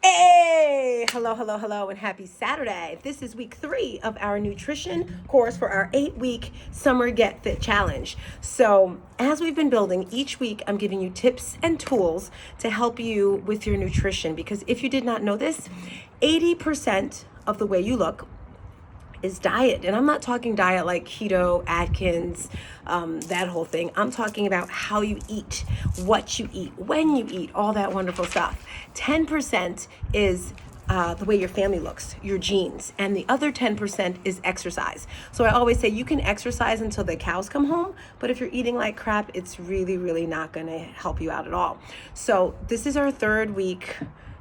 Hey, hello, and happy Saturday. This is week 3 of our nutrition course for our 8-week Summer Get Fit Challenge. So, as we've been building, each week I'm giving you tips and tools to help you with your nutrition. Because if you did not know this, 80% of the way you look is diet. And I'm not talking diet like keto, Atkins, that whole thing. I'm talking about how you eat, what you eat, when you eat, all that wonderful stuff. 10% is the way your family looks, your genes, and the other 10% is exercise. So I always say you can exercise until the cows come home, but if you're eating like crap, it's really not gonna help you out at all. So this is our 3rd week.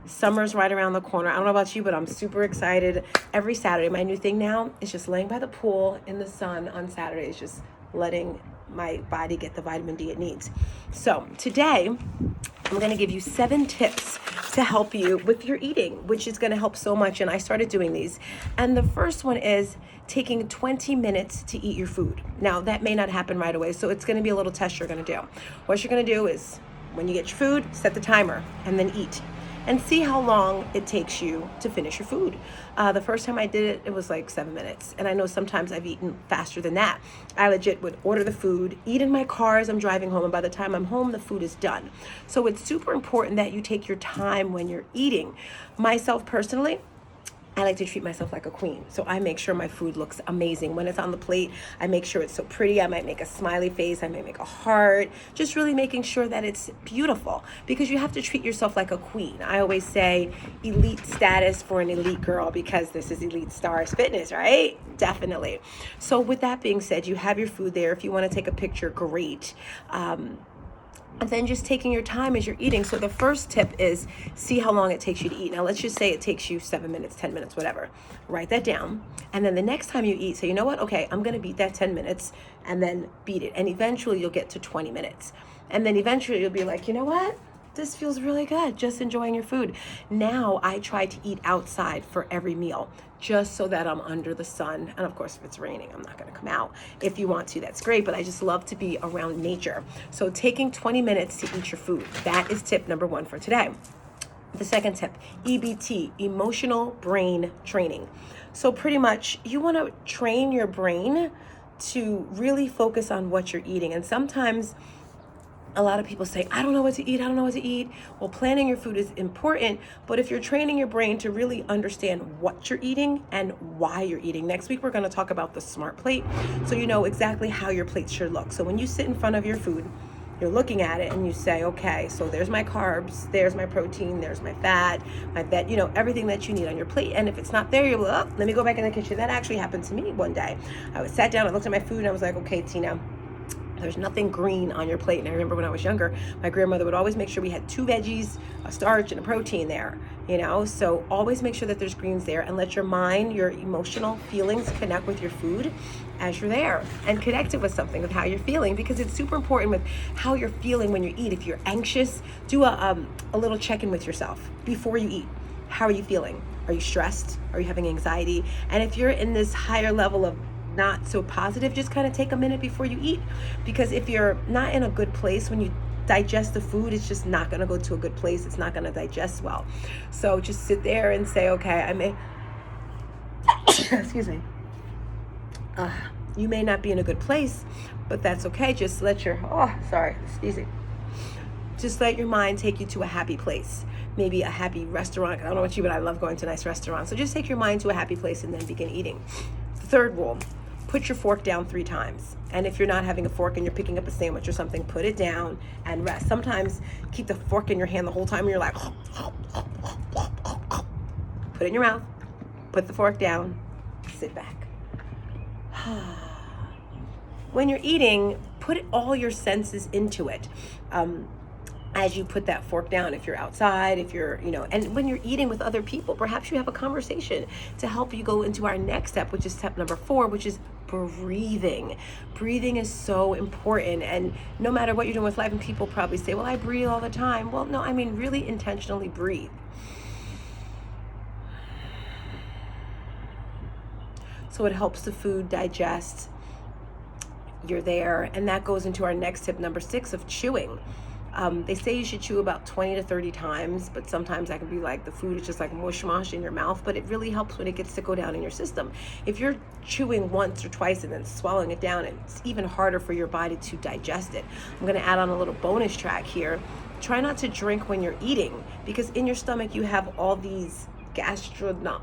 Summer's right around the corner. I don't know about you, but I'm super excited. Every Saturday, my new thing now is just laying by the pool in the sun on Saturdays, just letting my body get the vitamin D it needs. So today, I'm going to give you 7 tips to help you with your eating, which is going to help so much. And I started doing these. And the first one is taking 20 minutes to eat your food. Now, that may not happen right away, so it's going to be a little test you're going to do. What you're going to do is, when you get your food, set the timer and then eat. And see how long it takes you to finish your food. The first time I did it, it was like 7 minutes. And I know sometimes I've eaten faster than that. I legit would order the food, eat in my car as I'm driving home, and by the time I'm home, the food is done. So it's super important that you take your time when you're eating. Myself personally, I like to treat myself like a queen. So I make sure my food looks amazing. When it's on the plate, I make sure it's so pretty. I might make a smiley face. I might make a heart. Just really making sure that it's beautiful, because you have to treat yourself like a queen. I always say elite status for an elite girl, because this is Elite Stars Fitness, right? Definitely. So with that being said, you have your food there. If you want to take a picture, great. And then just taking your time as you're eating. So the first tip is see how long it takes you to eat. Now let's just say it takes you 7 minutes, 10 minutes, whatever. Write that down. And then the next time you eat, say, you know what? Okay, I'm going to beat that 10 minutes and then beat it. And eventually you'll get to 20 minutes. And then eventually you'll be like, you know what? This feels really good, just enjoying your food. Now I try to eat outside for every meal, just so that I'm under the sun. And of course, if it's raining, I'm not gonna come out. If you want to, that's great, but I just love to be around nature. So taking 20 minutes to eat your food, that is tip number 1 for today. The second tip, EBT, emotional brain training. So pretty much you wanna train your brain to really focus on what you're eating. And sometimes a lot of people say, I don't know what to eat. Well, planning your food is important, but if you're training your brain to really understand what you're eating and why you're eating. Next week, we're gonna talk about the SMART plate, so you know exactly how your plate should look. So when you sit in front of your food, you're looking at it and you say, okay, so there's my carbs, there's my protein, there's my fat, everything that you need on your plate. And if it's not there, you're like, oh, let me go back in the kitchen. That actually happened to me one day. I sat down, I looked at my food, and I was like, okay, Tina, there's nothing green on your plate. And I remember when I was younger, my grandmother would always make sure we had 2 veggies, a starch, and a protein there, So always make sure that there's greens there, and let your mind, your emotional feelings connect with your food as you're there, and connect it with something, with how you're feeling, because it's super important with how you're feeling when you eat. If you're anxious, do a little check-in with yourself before you eat. How are you feeling? Are you stressed? Are you having anxiety? And if you're in this higher level of not so positive, just kind of take a minute before you eat, because if you're not in a good place when you digest the food, it's just not going to go to a good place. It's not going to digest well. So just sit there and say, okay, I may excuse me, you may not be in a good place, but that's okay. Just let your just let your mind take you to a happy place, maybe a happy restaurant. I don't know about you, but I love going to nice restaurants. So just take your mind to a happy place and then begin eating. The third rule, put your fork down 3 times. And if you're not having a fork and you're picking up a sandwich or something, put it down and rest. Sometimes keep the fork in your hand the whole time and you're like, put it in your mouth, put the fork down, sit back. When you're eating, put all your senses into it. As you put that fork down, if you're outside, if you're, and when you're eating with other people, perhaps you have a conversation to help you go into our next step, which is step number 4, which is breathing. Breathing is so important. And no matter what you're doing with life, and people probably say, well, I breathe all the time. Well, no, I mean, really intentionally breathe. So it helps the food digest. You're there. And that goes into our next tip, number 6, of chewing. They say you should chew about 20 to 30 times, but sometimes that can be like the food is just like mush mush in your mouth, but it really helps when it gets to go down in your system. If you're chewing once or twice and then swallowing it down, it's even harder for your body to digest it. I'm gonna add on a little bonus track here. Try not to drink when you're eating, because in your stomach you have all these I'm not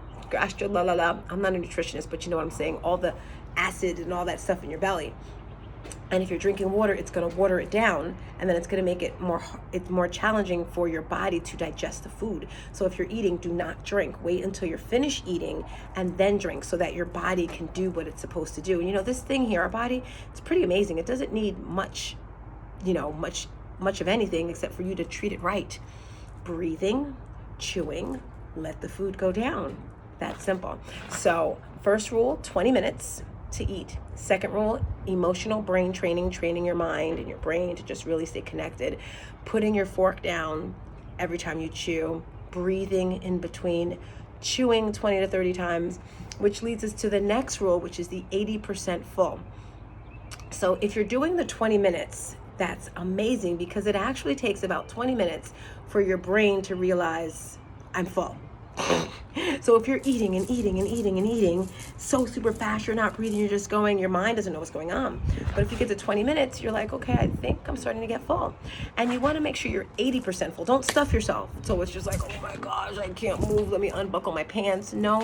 a nutritionist, but you know what I'm saying, all the acid and all that stuff in your belly. And if you're drinking water, it's going to water it down, and then it's going to make it more challenging for your body to digest the food. So if you're eating, do not drink. Wait until you're finished eating and then drink, so that your body can do what it's supposed to do. And you know, this thing here, our body, it's pretty amazing. It doesn't need much of anything except for you to treat it right. Breathing, chewing, let the food go down. That's simple. So first rule, 20 minutes to eat. Second rule, emotional brain training, training your mind and your brain to just really stay connected. Putting your fork down every time you chew, breathing in between, chewing 20 to 30 times, which leads us to the next rule, which is the 80% full. So if you're doing the 20 minutes, that's amazing, because it actually takes about 20 minutes for your brain to realize I'm full. So if you're eating and eating and eating and eating so super fast, you're not breathing, you're just going, your mind doesn't know what's going on. But if you get to 20 minutes, you're like, okay, I think I'm starting to get full. And you want to make sure you're 80% full. Don't stuff yourself. So it's just like, oh my gosh, I can't move. Let me unbuckle my pants. No.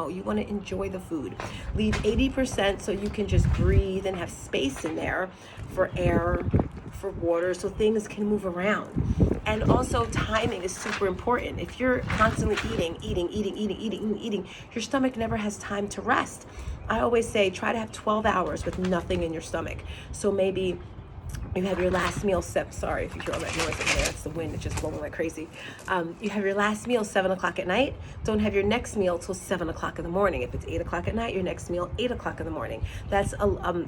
You want to enjoy the food. Leave 80% so you can just breathe and have space in there for air, for water, so things can move around. And also timing is super important. If you're constantly eating, your stomach never has time to rest. I always say try to have 12 hours with nothing in your stomach. So maybe you have your last meal, sorry if you hear all that noise over there, that's the wind, it's just blowing like crazy. You have your last meal 7 o'clock at night. Don't have your next meal till 7 o'clock in the morning. If it's 8 o'clock at night, your next meal 8 o'clock in the morning. That's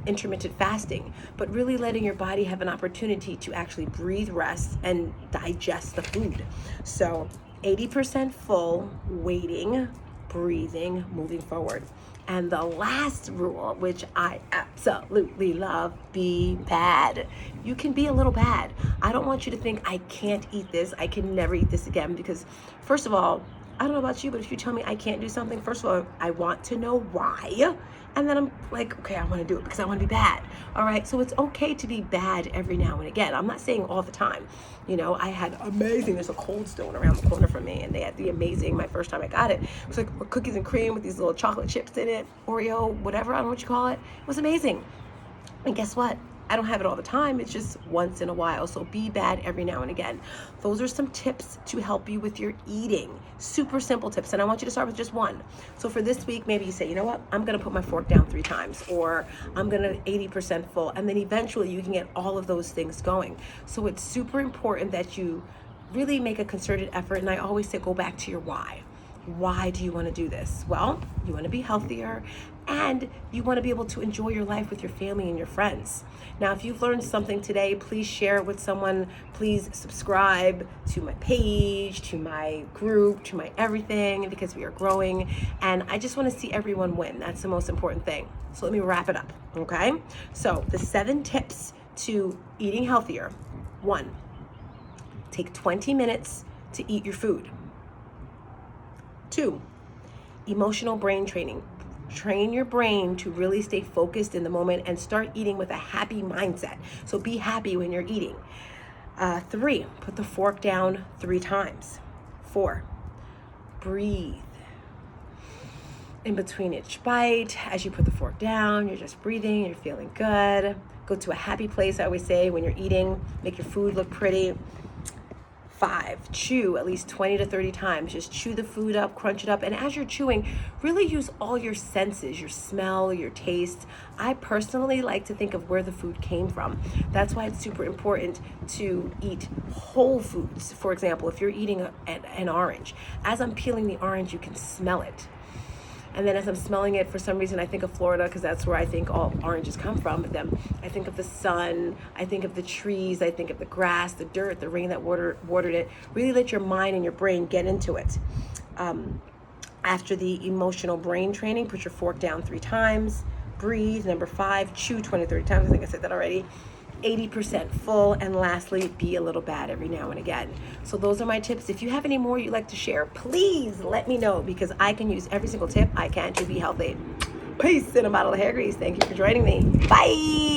intermittent fasting, but really letting your body have an opportunity to actually breathe, rest, and digest the food. So 80% full, waiting, breathing, moving forward. And the last rule, which I absolutely love, be bad. You can be a little bad. I don't want you to think I can't eat this, I can never eat this again, because first of all, I don't know about you, but if you tell me I can't do something, first of all, I want to know why. And then I'm like, okay, I want to do it because I want to be bad. All right. So it's okay to be bad every now and again. I'm not saying all the time. You know, I had there's a Cold Stone around the corner from me, and they had my first time I got it. It was like cookies and cream with these little chocolate chips in it, Oreo, whatever, I don't know what you call it. It was amazing. And guess what? I don't have it all the time. It's just once in a while. So be bad every now and again. Those are some tips to help you with your eating. Super simple tips. And I want you to start with just one. So for this week, maybe you say, you know what? I'm going to put my fork down 3 times, or I'm going to 80% full. And then eventually you can get all of those things going. So it's super important that you really make a concerted effort. And I always say, go back to your why. Why do you want to do this? Well, you want to be healthier, and you want to be able to enjoy your life with your family and your friends. Now, if you've learned something today, please share it with someone. Please subscribe to my page, to my group, to my everything, because we are growing, and I just want to see everyone win. That's the most important thing. So let me wrap it up, okay? So the 7 tips to eating healthier. 1, take 20 minutes to eat your food. 2, emotional brain training. Train your brain to really stay focused in the moment and start eating with a happy mindset. So be happy when you're eating. 3, put the fork down 3 times. 4, breathe. In between each bite, as you put the fork down, you're just breathing, you're feeling good. Go to a happy place, I always say, when you're eating. Make your food look pretty. 5, chew at least 20 to 30 times. Just chew the food up, crunch it up. And as you're chewing, really use all your senses, your smell, your taste. I personally like to think of where the food came from. That's why it's super important to eat whole foods. For example, if you're eating an orange, as I'm peeling the orange, you can smell it. And then as I'm smelling it, for some reason, I think of Florida, because that's where I think all oranges come from. But then I think of the sun, I think of the trees, I think of the grass, the dirt, the rain that watered it. Really let your mind and your brain get into it. After the emotional brain training, put your fork down 3 times. Breathe. Number 5, chew 20, 30 times. I think I said that already. 80% full, and lastly, be a little bad every now and again. So those are my tips. If you have any more you'd like to share, please let me know, because I can use every single tip I can to be healthy. Peace in a bottle of hair grease. Thank you for joining me. Bye.